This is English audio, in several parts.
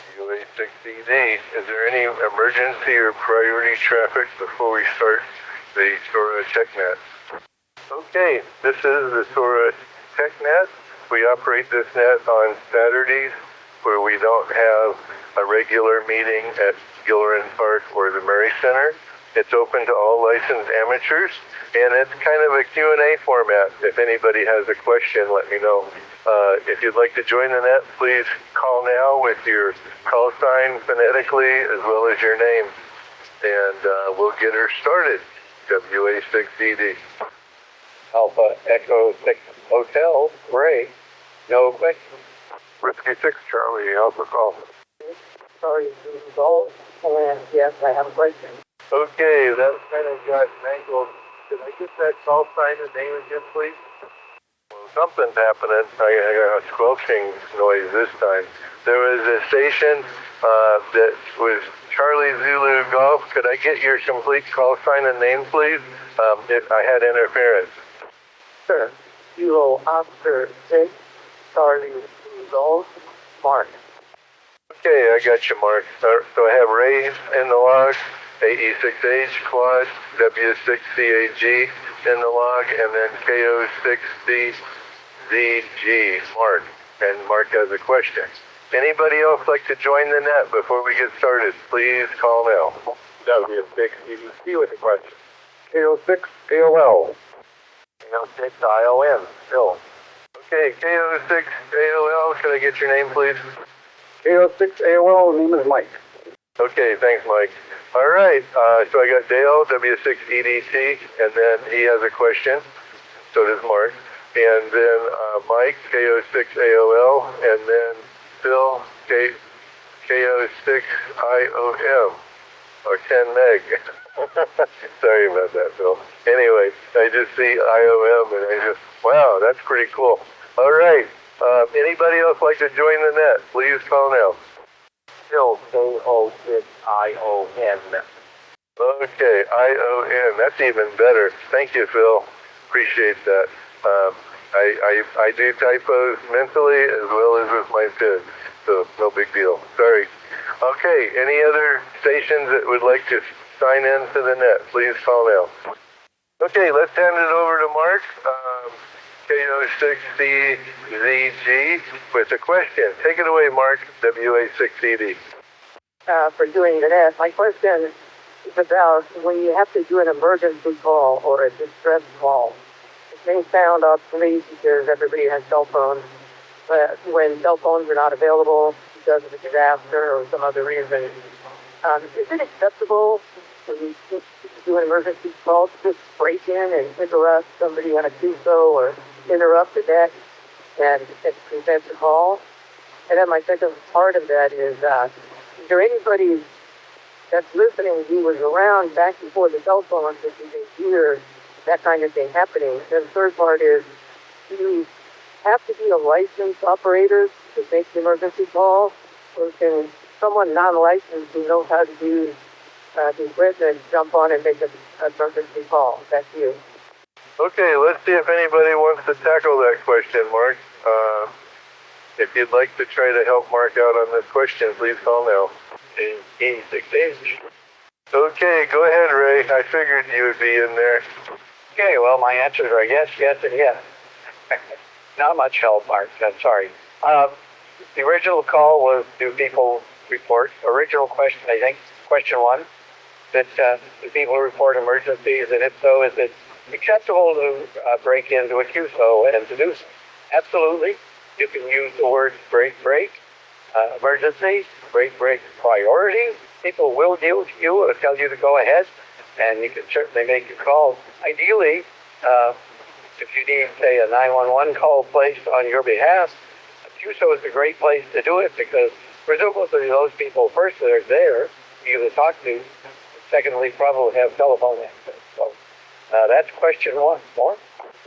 UA6ED. Is there any emergency or priority traffic before we start the SOARA TechNet? Okay, this is the SOARA TechNet. We operate this net on Saturdays where we don't have a regular meeting at Gilleran Park or the Murray Center. It's open to all licensed amateurs, and it's kind of a Q&A format. If anybody has a question, let me know. If you'd like to join the net, please call now with your call sign phonetically as well as your name, and we'll get her started. WA6ED. Alpha Echo 6 Hotel, Ray. No question. Whiskey 6 Charlie, Alpha Call. Sorry, results. And yes, I have a question. Okay, that kind of got mangled. Can I get that call sign and name again, please? Well, something's happening. I got a squelching noise this time. There was a station that was Charlie Zulu Golf. Could I get your complete call sign and name, please? If I had interference. Sure. Kilo Oscar 6, Charlie Golf, Mark. Okay, I got you, Mark. So I have Ray in the log, AE6H, Quad, W6CAG in the log, and then KO6DZG, Mark. And Mark has a question. Anybody else like to join the net before we get started? Please call now. That would be a big EDC with a question. KO6 AOL. KO6 ION, Phil. Okay, KO6 AOL, could I get your name, please? KO6 AOL, name is Mike. Okay, thanks, Mike. All right, so I got Dale, W6EDC, and then he has a question. So does Mark. And then Mike, KO6 AOL, and then Phil, KO6IOM, or 10 meg. Sorry about that, Phil. Anyway, I just see IOM, and I just, wow, that's pretty cool. All right, anybody else like to join the net? Please call now. Phil, KO6ION. Okay, ION, that's even better. Thank you, Phil. Appreciate that. I do typos mentally as well as with my pen, so no big deal. Sorry. Okay, any other stations that would like to sign in to the net? Please call now. Okay, let's hand it over to Mark, KO6DZG, with a question. Take it away, Mark, WA6ED. For doing the net, my question is about when you have to do an emergency call or a distress call. It may sound obsolete because everybody has cell phones, but when cell phones are not available because of a disaster or some other reason, is it acceptable when you do an emergency call to just break in and interrupt somebody on a QSO or interrupt the net and present the call? And then my second part of that is there anybody that's listening who was around back before the cell phones that you can hear that kind of thing happening? And the third part is, do you have to be a licensed operator to make the emergency call, or can someone non-licensed who knows how to use the equipment jump on and make an emergency call? That's you. Okay, let's see if anybody wants to tackle that question, Mark. If you'd like to try to help Mark out on this question, please call now. AE6H. Okay, go ahead, Ray. I figured you would be in there. Okay, well, my answers are yes, yes, and yes. Not much help, Mark. I'm sorry. The original call was, do people report? Original question, I think, question one, that do people report emergencies, and if so, is it acceptable to break into a QSO and to do so? Absolutely. You can use the words break, emergency, break, priority. People will deal with you or tell you to go ahead, and you can certainly make your call. Ideally, if you need, say, a 911 call placed on your behalf, a QSO is a great place to do it because presumably those people, first, that are there for you to talk to, secondly, probably have telephone access. So that's question one. More?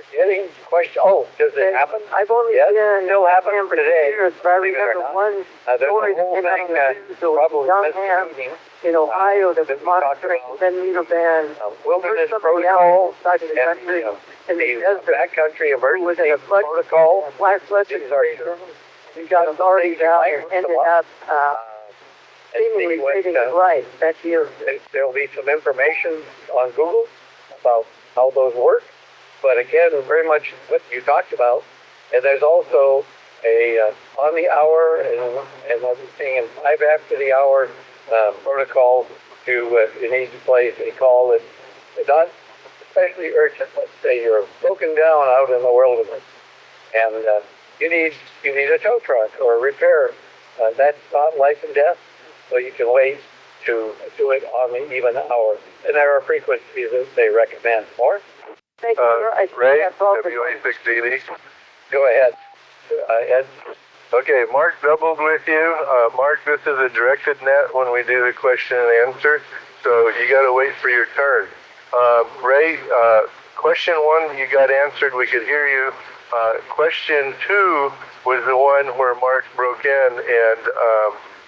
Forgetting question. Oh, does it happen? I've only yes, been still happening today. Years, but I remember one story that came out on the news. There was a young man in Ohio that was monitoring the 10-meter band. Wilderness protocol Side of the country, and the backcountry emergency protocol. Flash floods. These are He got authorities out and ended up and seemingly see what, treating it right. That's you. there'll be some information on Google about how those work. But again, very much what you talked about. And there's also a on the hour and everything, and 5 after the hour protocol to in each place. They call it not especially urgent. Let's say you're broken down out in the wilderness, and you need a tow truck or a repair. That's not life and death, so you can wait to do it on the even hour. And there are frequencies that they recommend. More? Thank you, sir. I think Ray, that's all for WA680. Go ahead, Ed. Okay, Mark doubled with you. Mark, this is a directed net when we do the question and answer, so you got to wait for your turn. Ray, question 1 you got answered. We could hear you. Question 2 was the one where Mark broke in, and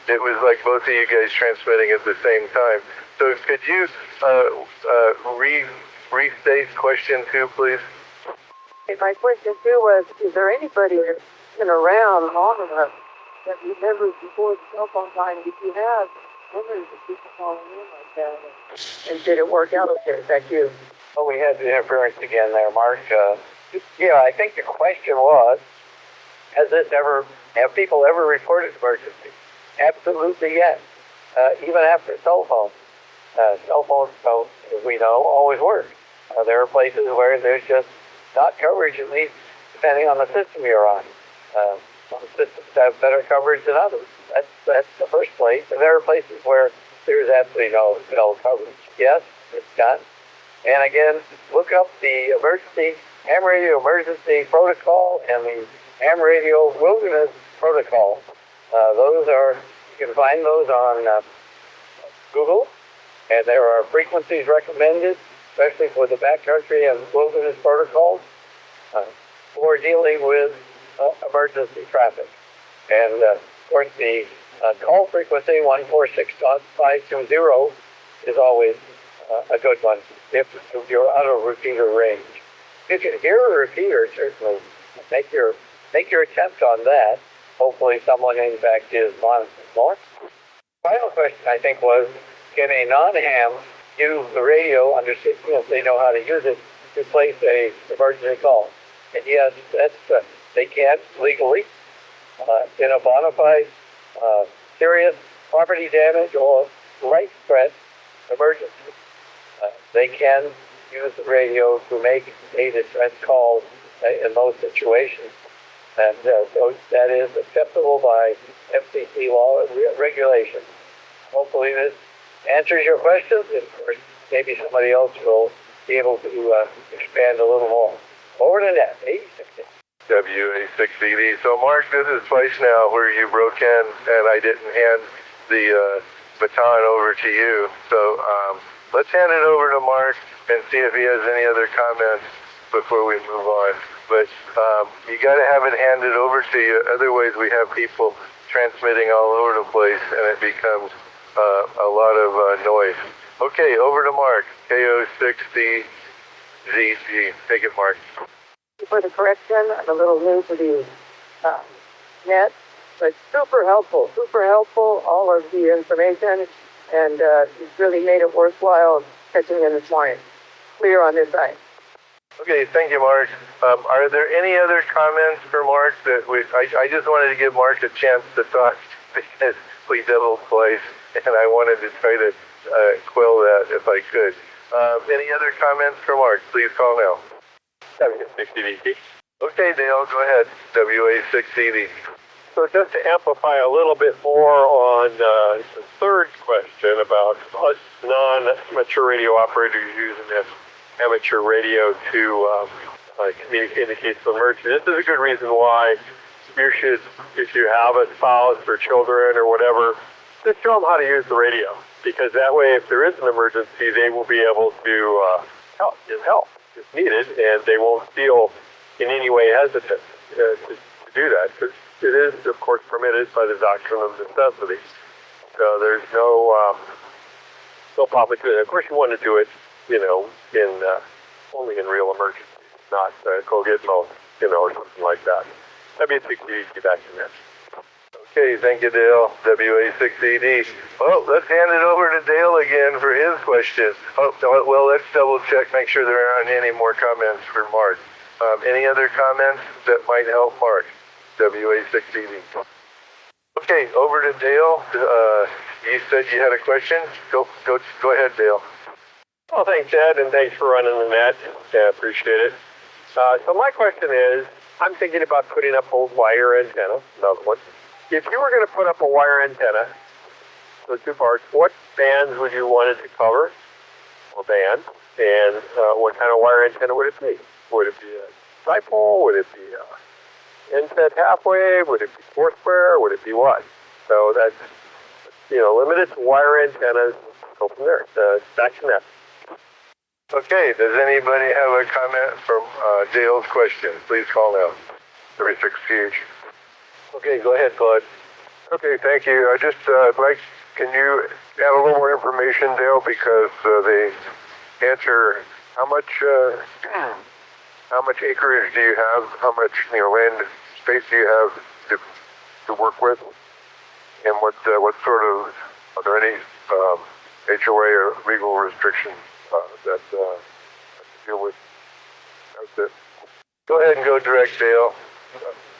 it was like both of you guys transmitting at the same time. So could you restate question 2, please? Okay, my question too was, is there anybody that's been around long enough that remembers before the cell phone time? If you have memories of people calling in like that, and did it work out okay? Is that you? Oh, we had the interference again there, Mark. Yeah, I think the question was, have people ever reported emergency? Absolutely yes. Even after cell phones. Cell phones, so, as we know, always work. There are places where there's just not coverage, at least depending on the system you're on. Some systems have better coverage than others. That's the first place. And there are places where there's absolutely no coverage. Yes, it's done. And again, look up the ham radio emergency protocol and the ham radio wilderness protocol. You can find those on Google, and there are frequencies recommended, especially for the backcountry and wilderness protocols, for dealing with emergency traffic. And of course, the call frequency 146.520 is always a good one if you're out of repeater range. If you can hear a repeater, certainly make your attempt on that. Hopefully someone in fact is monitoring more. Final question, I think, was, can a non-ham use the radio, understand if they know how to use it, to place a emergency call? And yes, they can legally, in a bona fide serious property damage or life threat emergency. They can use the radio to make a distress call in those situations. And so that is acceptable by FCC law and regulation. Hopefully this answers your questions. And of course, maybe somebody else will be able to expand a little more. Over to that, 86. WA680. So Mark, this is twice now where you broke in and I didn't hand the baton over to you. So let's hand it over to Mark and see if he has any other comments before we move on. But you got to have it handed over to you. Otherwise, we have people transmitting all over the place, and it becomes a lot of noise. Okay, over to Mark. KO6DZG. Take it, Mark. For the correction, I'm a little new to the net, but super helpful, all of the information, and it's really made it worthwhile catching in this morning. Clear on this side. Okay, thank you, Mark. Are there any other comments for Mark that I just wanted to give Mark a chance to talk because we doubled twice, and I wanted to try to quell that if I could. Any other comments for Mark? Please call now. WA680. Okay, Dale, go ahead. WA680. So just to amplify a little bit more on the third question about us non-amateur radio operators using this amateur radio to communicate in the case of emergency. This is a good reason why you should, if you have a spouse or children or whatever, just show them how to use the radio. Because that way, if there is an emergency, they will be able to help if needed, and they won't feel in any way hesitant to do that. Because it is, of course, permitted by the doctrine of necessity. So there's no problem to it. Of course, you want to do it, only in real emergencies, not go get milk, or something like that. That'd be a big easy back in there. Okay, thank you, Dale. WA6ED. Well, let's hand it over to Dale again for his question. Oh, no, well, let's double check, make sure there aren't any more comments for Mark. Any other comments that might help Mark? WA6ED. Okay, over to Dale. You said you had a question. Go ahead, Dale. Well, thanks, Ed, and thanks for running the net. Yeah, appreciate it. So my question is, I'm thinking about putting up a wire antenna, another one. If you were going to put up a wire antenna, so two parts, what bands would you want it to cover? A band. And what kind of wire antenna would it be? Would it be a dipole? Would it be a inset half wave? Would it be foursquare? Would it be what? So that's, limited to wire antennas. Go from there. Back to net. Okay, does anybody have a comment from Dale's question? Please call now. 36CH. Okay, go ahead, Claude. Okay, thank you. I just can you add a little more information, Dale, because they answer how much acreage do you have? How much land space do you have to work with? And what sort of, are there any HOA or legal restrictions that to deal with? That's it. Go ahead and go direct, Dale.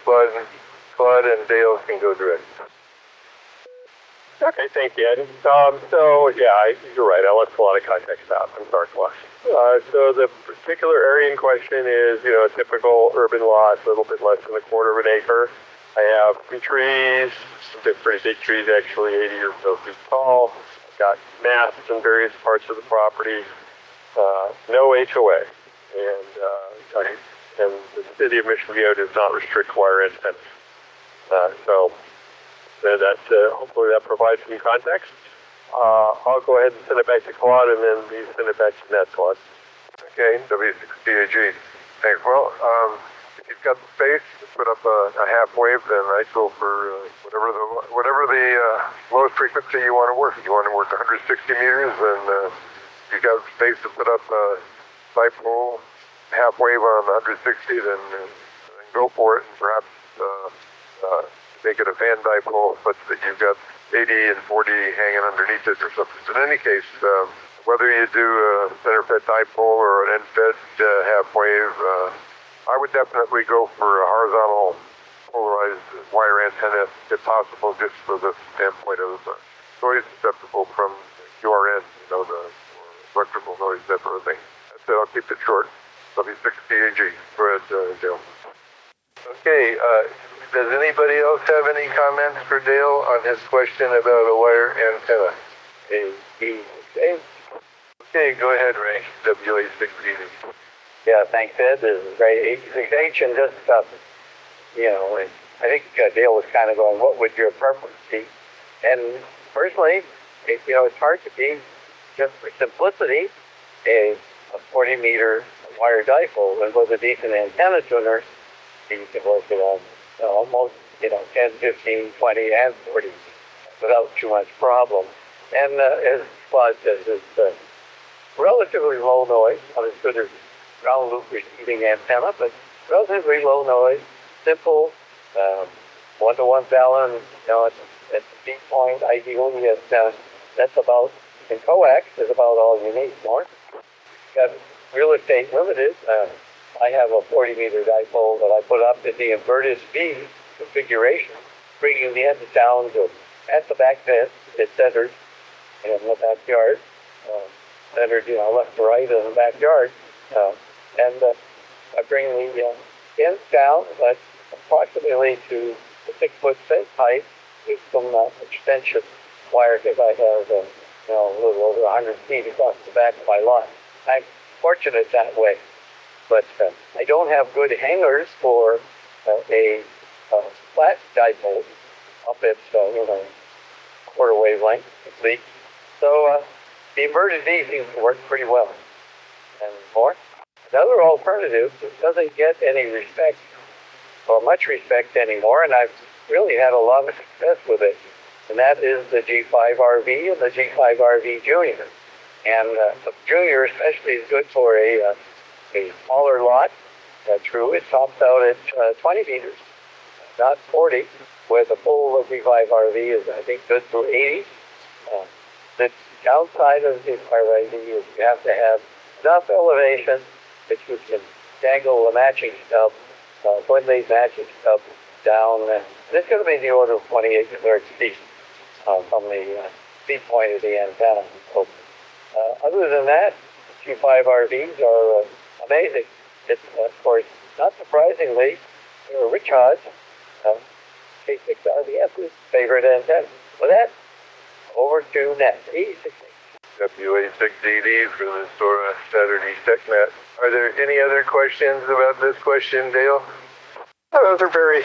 Claude and Dale can go direct. Okay, thank you, Ed. You're right. I left a lot of context out. I'm sorry, Claude. So the particular area in question is, a typical urban lot, a little bit less than a quarter of an acre. I have 3 trees, some pretty big trees, actually 80 or so feet tall. Got masts in various parts of the property. No HOA, and the city of Mission Viejo does not restrict wire antennas. Hopefully that provides some context. I'll go ahead and send it back to Claude, and then you send it back to Net, Claude. Okay, W6DAG. Thanks. Well, if you've got the space to put up a half wave, then I'd go for whatever the lowest frequency you want to work. If you want to work 160 meters, then you've got space to put up a dipole half wave on 160, then go for it, and perhaps make it a fan dipole, but that you've got 80 and 40 hanging underneath it or something. In any case, whether you do a center fed dipole or an end fed half wave, I would definitely go for a horizontal polarized wire antenna if possible, just for the standpoint of noise susceptible from QRN, the electrical noise, that sort of thing. That's it. I'll keep it short. W6DAG. Go ahead, Dale. Okay, does anybody else have any comments for Dale on his question about a wire antenna? Okay, go ahead, Ray. WA6DAG. Yeah, thanks, Ed. This is great. And just, I think Dale was kind of going, what would your preference be? And personally, it's hard to be, just for simplicity, a 40-meter wire dipole, and with a decent antenna tuner, you can work it on almost, 10, 15, 20, and 40 without too much problem. And as Claude says, it's relatively low noise. Understood there's ground loop receiving antenna, but relatively low noise, simple, one-to-one balance, at the peak point, ideally, that's about, in coax is about all you need. More. Got real estate limited. I have a 40-meter dipole that I put up in the inverted speed configuration, bringing the end down to at the back fence. It's centered in the backyard, centered, left to right in the backyard, and I bring the ends down, but approximately to the 6-foot fence height, with some extension wire, because I have a little over 100 feet across the back of my lawn. I'm fortunate that way. But I don't have good hangers for a flat dipole up at quarter wavelength at least. So the inverted V seems to work pretty well. And more. Another alternative that doesn't get any respect or much respect anymore, and I've really had a lot of success with it, and that is the G5RV and the G5RV Junior. And the Junior especially is good for a smaller lot. True, it tops out at 20 meters. not 40, where the full G5RV is, I think, good through 80. The downside of the G5RV is you have to have enough elevation that you can dangle the matching stub, twin lead matching stub down, and it's going to be in the order of 28 to 30 feet from the feed point of the antenna. So, other than that, G5RVs are amazing. It's, of course, not surprisingly, they're rich odds. K6RVS's favorite antenna. With that, over to Net. WA6DD for the SOARA Saturday TechNet. Are there any other questions about this question, Dale? Those are very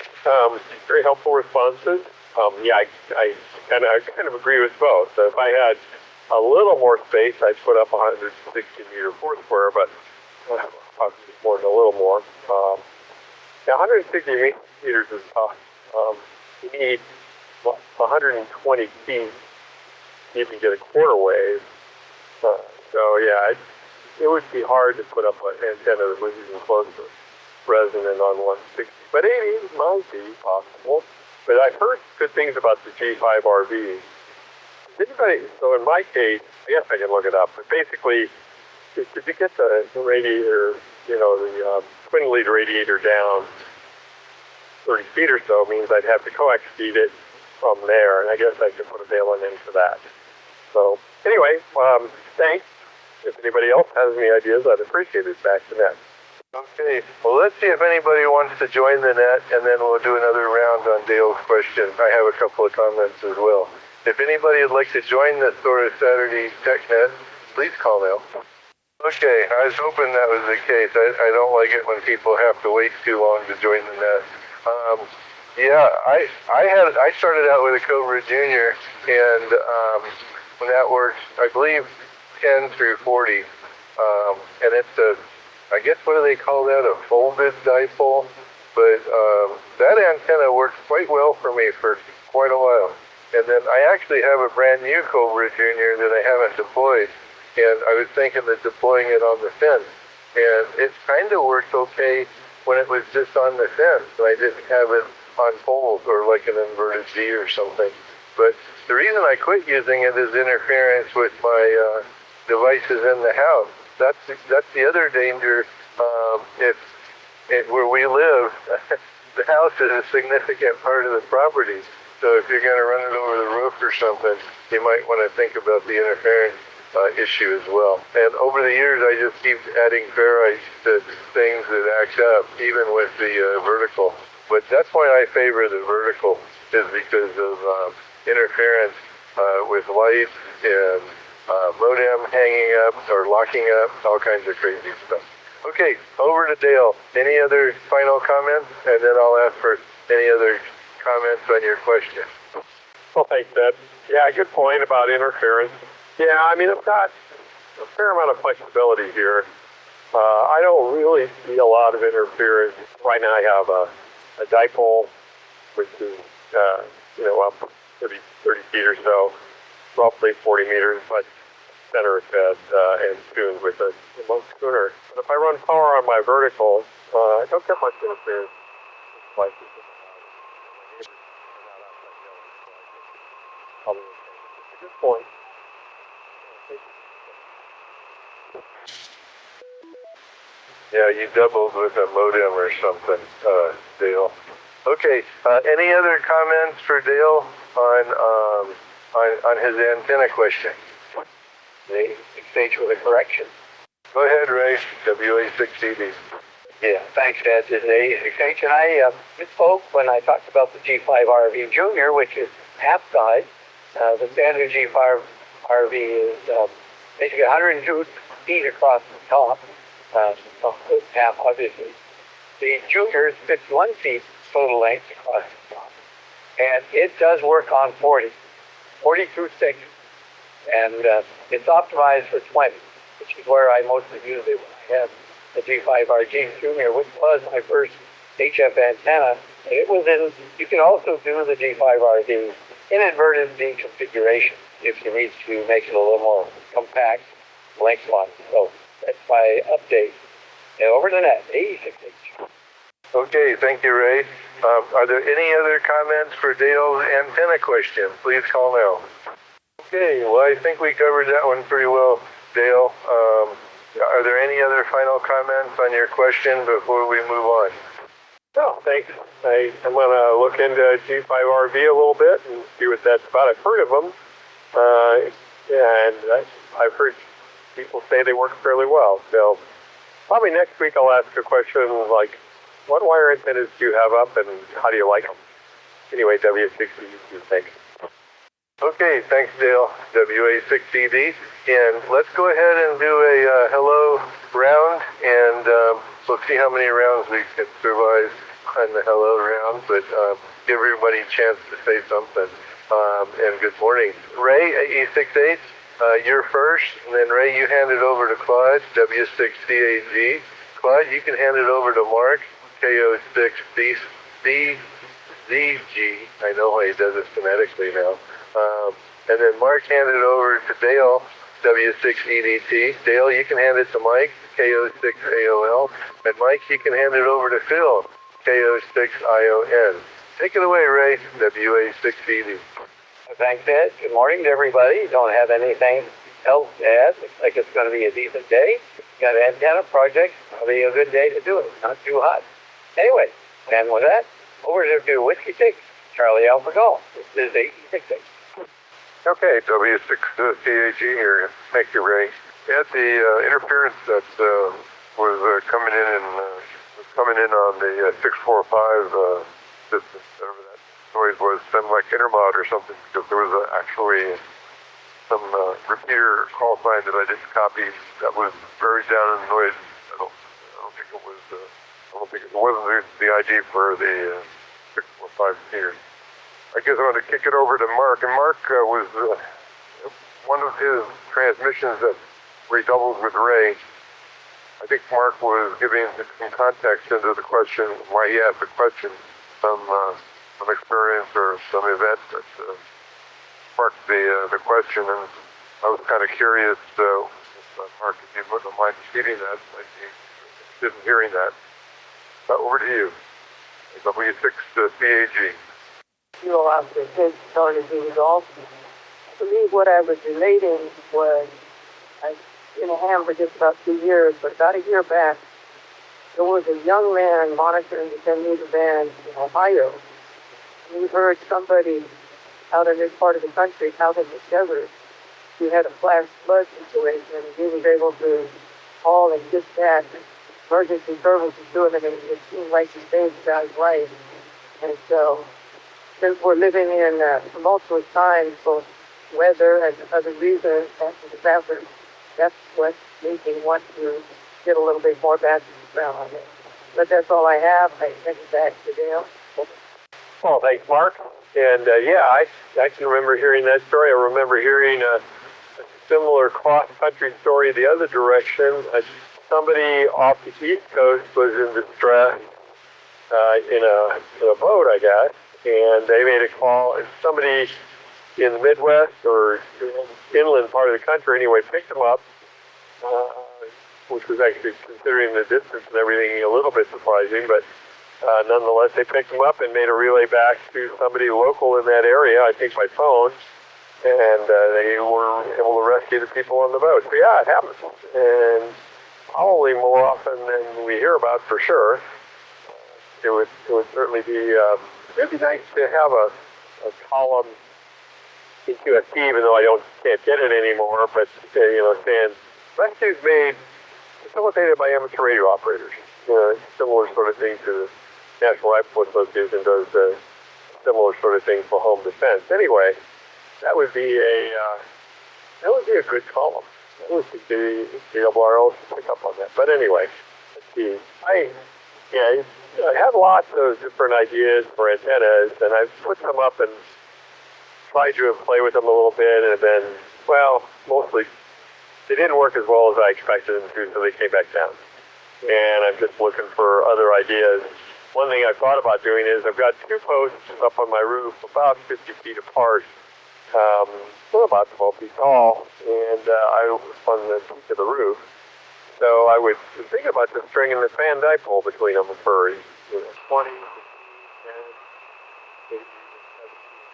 helpful responses. Yeah, I kind of agree with both. So if I had a little more space, I'd put up 160 meter foursquare, but obviously more than a little more. Yeah, 160 meters is tough. You need 120 feet to even get a quarter wave. So yeah, it would be hard to put up an antenna that was even close to resonant on 160. But 80 might be possible. But I've heard good things about the G5RV. So in my case, I guess I can look it up, but basically, if you get the radiator, the twin lead radiator down 30 feet or so, means I'd have to coax feed it from there, and I guess I could put a bail-in for that. So anyway, thanks. If anybody else has any ideas, I'd appreciate it. Back to Net. Okay, well, let's see if anybody wants to join the net, and then we'll do another round on Dale's question. I have a couple of comments as well. If anybody would like to join the SOARA Saturday TechNet, please call now. Okay, I was hoping that was the case. I don't like it when people have to wait too long to join the net. Yeah, I started out with a Cobra Junior, and when that works, I believe 10 through 40, and it's I guess what do they call that? A folded dipole, but that antenna works quite well for me for quite a while. And then I actually have a brand new Cobra Junior that I haven't deployed, and I was thinking of deploying it on the fence, and it kind of worked okay when it was just on the fence, and I didn't have it on poles or like an inverted G or something. But the reason I quit using it is interference with my devices in the house. That's the other danger. Where we live, the house is a significant part of the property. So if you're going to run it over the roof or something, you might want to think about the interference issue as well. And over the years, I just keep adding ferrites to things that act up, even with the vertical. But that's why I favor the vertical, is because of interference with light and modem hanging up or locking up, all kinds of crazy stuff. Okay, over to Dale. Any other final comments? And then I'll ask for any other comments on your question. Well, thanks, Ed. Yeah, good point about interference. Yeah, I mean, I've got a fair amount of flexibility here. I don't really see a lot of interference. Right now I have a dipole, which is, up maybe 30 feet or so, roughly 40 meters, but center fed and tuned with a remote schooner. But if I run power on my vertical, I don't get much interference. Like at this point. Yeah, you doubled with a modem or something, Dale. Okay, any other comments for Dale on his antenna question? The stage with a correction. Go ahead, Ray. WA6DD. Yeah, thanks, Ed. H and I misspoke when I talked about the G5RV Junior, which is half size. The standard G5RV is basically 102 feet across the top, half obviously. The Junior is 51 feet total length across the top. And it does work on 40 through 6. And it's optimized for 20, which is where I mostly use it when I have the G5RG Junior, which was my first HF antenna. And it was you can also do the G5RD in inverted D configuration if you need to make it a little more compact lengthwise. So that's my update. And over to Net, 86H. Okay, thank you, Ray. Are there any other comments for Dale's antenna question? Please call now. Okay, well, I think we covered that one pretty well, Dale. Are there any other final comments on your question before we move on? No, thanks. I'm going to look into G5RV a little bit and see what that's about. I've heard of them, and I've heard people say they work fairly well. So probably next week I'll ask a question like, what wire antennas do you have up and how do you like them? Anyway, W60, thanks. Okay, thanks, Dale. WA6ED. And let's go ahead and do a hello round, and we'll see how many rounds we can survive on the hello round, but give everybody a chance to say something. And good morning. Ray at E68, you're first, and then Ray, you hand it over to Claude, W6CAG. Claude, you can hand it over to Mark, KO6ZG. I know why he does it phonetically now. And then Mark handed it over to Dale, W6EDT. Dale, you can hand it to Mike, KO6AOL. And Mike, you can hand it over to Phil, KO6ION. Take it away, Ray, WA6ED. Thanks, Ed. Good morning to everybody. Don't have anything else to add. Looks like it's going to be a decent day. Got an antenna project. Probably a good day to do it. Not too hot. Anyway, and with that, over to Whiskey 6, Charlie Alpha Golf. This is 866. Okay, W6CAG here. Thank you, Ray. At the interference that was coming in on the 645 system, whatever that noise was, sounded like intermod or something, because there was actually some repeater call sign that I didn't copy that was buried down in the noise. I don't think it was. It wasn't the ID for the 645 meter. I guess I want to kick it over to Mark, and Mark was one of his transmissions that redoubled with Ray. I think Mark was giving some context into the question, why he asked the question, some experience or some event that sparked the question, and I was kind of curious, Mark, if you wouldn't mind repeating that, I'd be interested in hearing that. Over to you, W6CAG. You know, after kids started being golf. To me, what I was relating was, I've been a ham for just about 2 years, but about a year back, there was a young man monitoring the 10-meter band in Ohio. And we heard somebody out in this part of the country, out in the desert, who had a flash flood situation, and he was able to call and dispatch emergency services to him, and it seemed like he saved the guy's life. And so, since we're living in tumultuous times, both weather and other reasons, after disasters, that's what made me want to get a little bit more background on it. But that's all I have. I send it back to Dale. Well, thanks, Mark. And I can remember hearing that story. I remember hearing a similar cross-country story the other direction. Somebody off the East Coast was in distress in a boat, I guess. And they made a call, and somebody in the Midwest or inland part of the country anyway picked them up, which was actually, considering the distance and everything, a little bit surprising, but nonetheless they picked them up and made a relay back to somebody local in that area, I think by phone, and they were able to rescue the people on the boat. So yeah, it happens, and probably more often than we hear about, for sure. It would certainly be it'd be nice to have a column in QFT, even though can't get it anymore, but saying rescues made facilitated by amateur radio operators. Similar sort of thing to the National Rifle Association does similar sort of thing for home defense. Anyway, that would be a good column. That would be the WRO to pick up on that. But anyway, let's see. I have lots of different ideas for antennas, and I've put them up and tried to play with them a little bit, and have been, mostly, they didn't work as well as I expected them to, so they came back down. And I'm just looking for other ideas. One thing I've thought about doing is I've got 2 posts up on my roof about 50 feet apart, about 12 feet tall, and I on the peak of the roof. So I was thinking about just stringing the fan dipole between them for 20, 10, maybe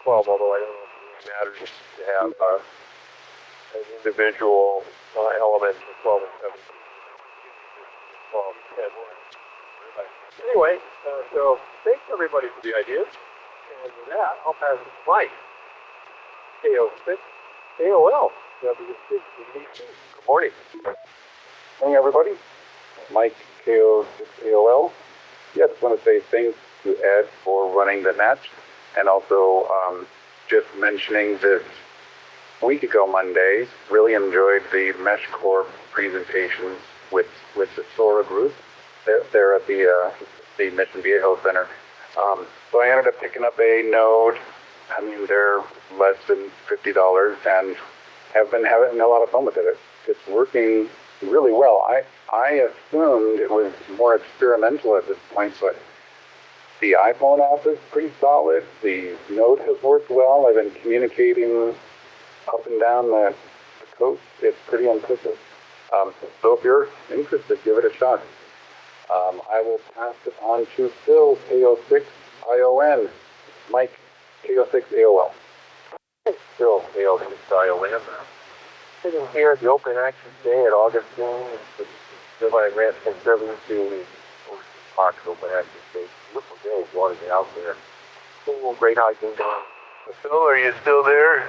12, although I don't know if it really matters to have an individual element of 12 and 17. 12 and 10. Anyway, so thanks everybody for the ideas. And with that, I'll pass it to Mike. KO6, AOL, W6, Good morning. Morning, everybody. Mike, KO6 AOL. Yeah, just want to say thanks to Ed for running the net, and also just mentioning this week ago Monday, really enjoyed the Mesh Core presentations with the SOARA group there at the Mission Viejo Center. So I ended up picking up a node. I mean, they're less than $50 and have been having a lot of fun with it. It's working really well. I assumed it was more experimental at this point, but the iPhone app is pretty solid. The node has worked well. I've been communicating up and down the coast. It's pretty impressive. So if you're interested, give it a shot. I will pass it on to Phil, KO6 ION. Mike, KO6 AOL. Phil, KO6 ION. Sitting here at the Open Access Day at Augustine, my grant conservancy park Open Access Day. Beautiful day, water get out there. Cool, great hiking down. Phil, are you still there?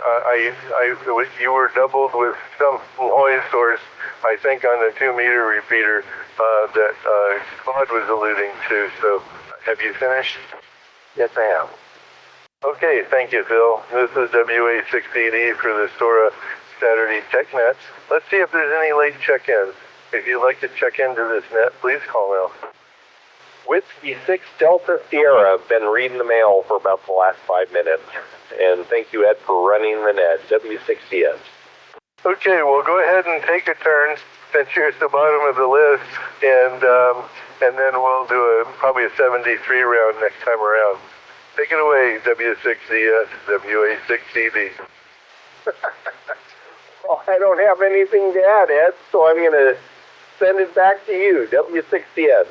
You were doubled with some noise source, I think, on the 2-meter repeater that Claude was alluding to. So, have you finished? Yes, I am. Okay, thank you, Phil. This is WA680 for the SOARA Saturday TechNet. Let's see if there's any late check-ins. If you'd like to check into this net, please call now. Whiskey 6 Delta Sierra. I've been reading the mail for about the last 5 minutes. And thank you, Ed, for running the net. W6CS. Okay, well, go ahead and take a turn since you're at the bottom of the list, and then we'll do probably a 73 round next time around. Take it away, W6CS, WA6ED. Well, I don't have anything to add, Ed, so I'm going to send it back to you, W6CS.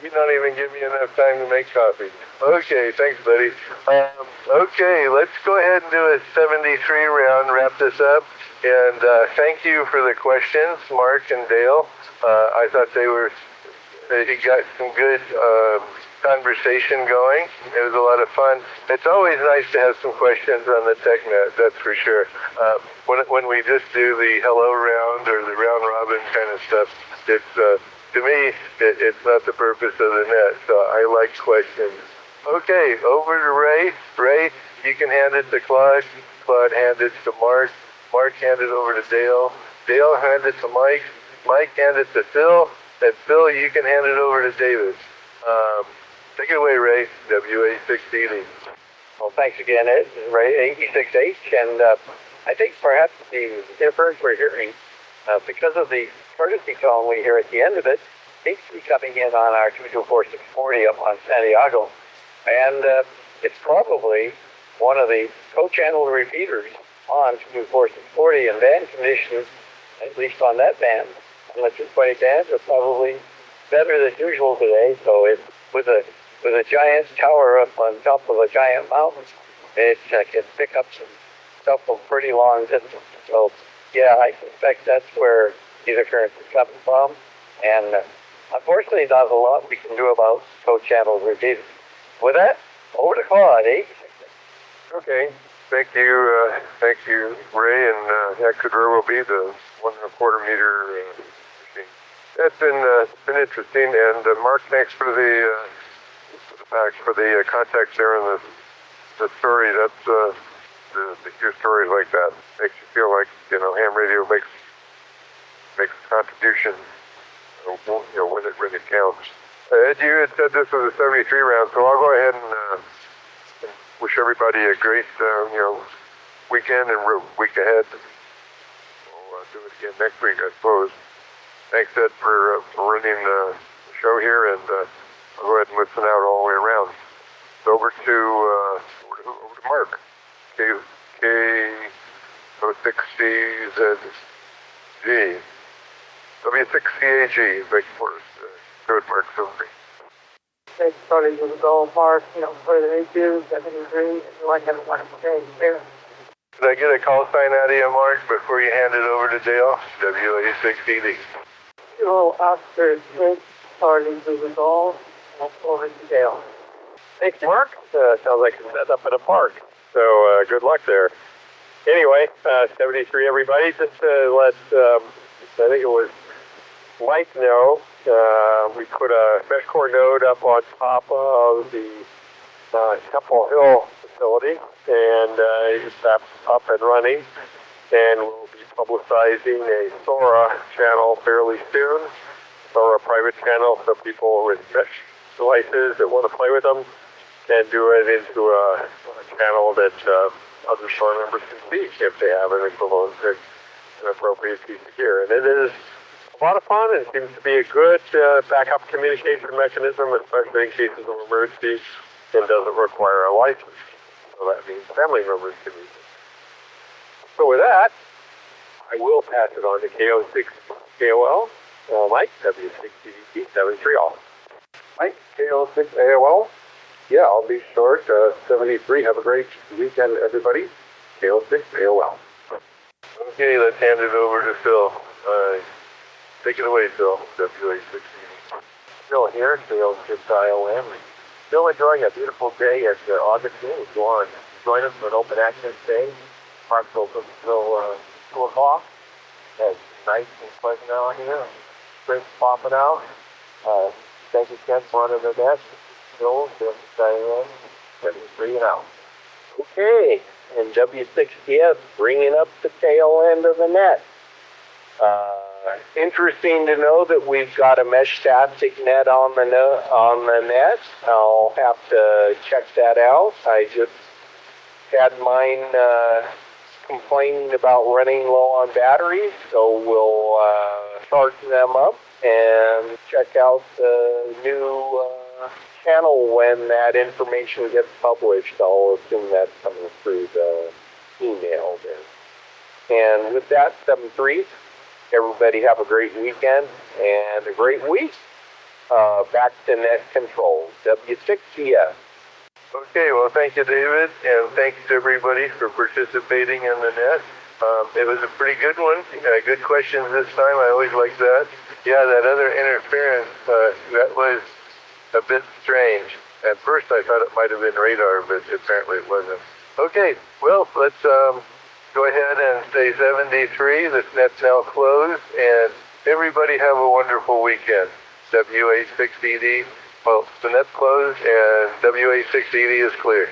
You don't even give me enough time to make coffee. Okay, thanks, buddy. Okay, let's go ahead and do a 73 round, wrap this up. And thank you for the questions, Mark and Dale. I thought it got some good conversation going. It was a lot of fun. It's always nice to have some questions on the TechNet, that's for sure. When we just do the hello round or the round robin kind of stuff, it's to me, it's not the purpose of the net, so I like questions. Okay, over to Ray. Ray, you can hand it to Claude. Claude, hand it to Mark. Mark, hand it over to Dale. Dale, hand it to Mike. Mike, hand it to Phil. And Phil, you can hand it over to David. Take it away, Ray, WA680. Well, thanks again, Ed, Ray, 86H, and I think perhaps the interference we're hearing, because of the courtesy tone we hear at the end of it, seems to be coming in on our 224640 up on Santiago, and it's probably one of the co-channel repeaters on 224640, and band conditions, at least on that band, on the 220 band, are probably better than usual today, so it's with a giant tower up on top of a giant mountain, it can pick up some stuff from pretty long distance. So, yeah, I suspect that's where these occurrences are coming from. And unfortunately, not a lot we can do about co-channel repeaters. With that, over to Claude, eh? Okay, thank you, Ray, and that could very well be the 1.25 meter machine. That's been interesting, and Mark, thanks for the context there and the story. That's to hear stories like that makes you feel like ham radio makes a contribution. When it counts. Ed, you had said this was a 73 round, so I'll go ahead and wish everybody a great weekend and week ahead. We'll do it again next week, I suppose. Thanks, Ed, for running the show here, and I'll go ahead and listen out all the way around. So over to Mark. K06CZG. W6CAG, beg your pardon. Good, Mark Silvery. They started to go apart, further into 73, and you might have a wonderful day there. Could I get a call sign out of you, Mark, before you hand it over to Dale? WA6ED. Kilo Oscar Smith starting to resolve, and over to Dale. Thanks, Mark. Sounds like it's set up in a park. So good luck there. Anyway, 73, everybody. Just let, I think it was Mike know, we put a mesh core node up on top of the Temple Hill facility, and it's up and running. And we'll be publicizing a SOARA channel fairly soon, SOARA private channel, so people with mesh devices that want to play with them can do it into a channel that other SOARA members can see if they have an equivalent or an appropriate piece of gear. And it is a lot of fun, and it seems to be a good backup communication mechanism, especially in cases of emergency, and doesn't require a license. So that means family members can use it. So with that, I will pass it on to KO6 KOL, Mike, W6DDT 73 all. Mike, KO6 AOL. Yeah, I'll be short. 73, have a great weekend, everybody. KO6 AOL. Okay, let's hand it over to Phil. Take it away, Phil, WA6ED. Phil here, KO6 IOM. Still enjoying a beautiful day at August 2. If you want to join us for an open access day, park's open till 2 o'clock. It's nice and pleasant out here. Spring's popping out. Thank you, Ken, for running the net. Phil, Diane, 73 and out. Okay, and W6TS bringing up the tail end of the net. Interesting to know that we've got a mesh static net on the net. I'll have to check that out. I just had mine complaining about running low on batteries, so we'll charge them up and check out the new channel when that information gets published. I'll assume that's coming through the email then. And with that, 7-3, everybody have a great weekend and a great week. Back to net control, W6CS. Okay, well, thank you, David, and thanks to everybody for participating in the net. It was a pretty good one. Good questions this time. I always like that. Yeah, that other interference, that was a bit strange. At first, I thought it might have been radar, but apparently it wasn't. Okay, well, let's go ahead and say 73. This net's now closed, and everybody have a wonderful weekend. WA6ED. Well, the net's closed, and WA6ED is clear.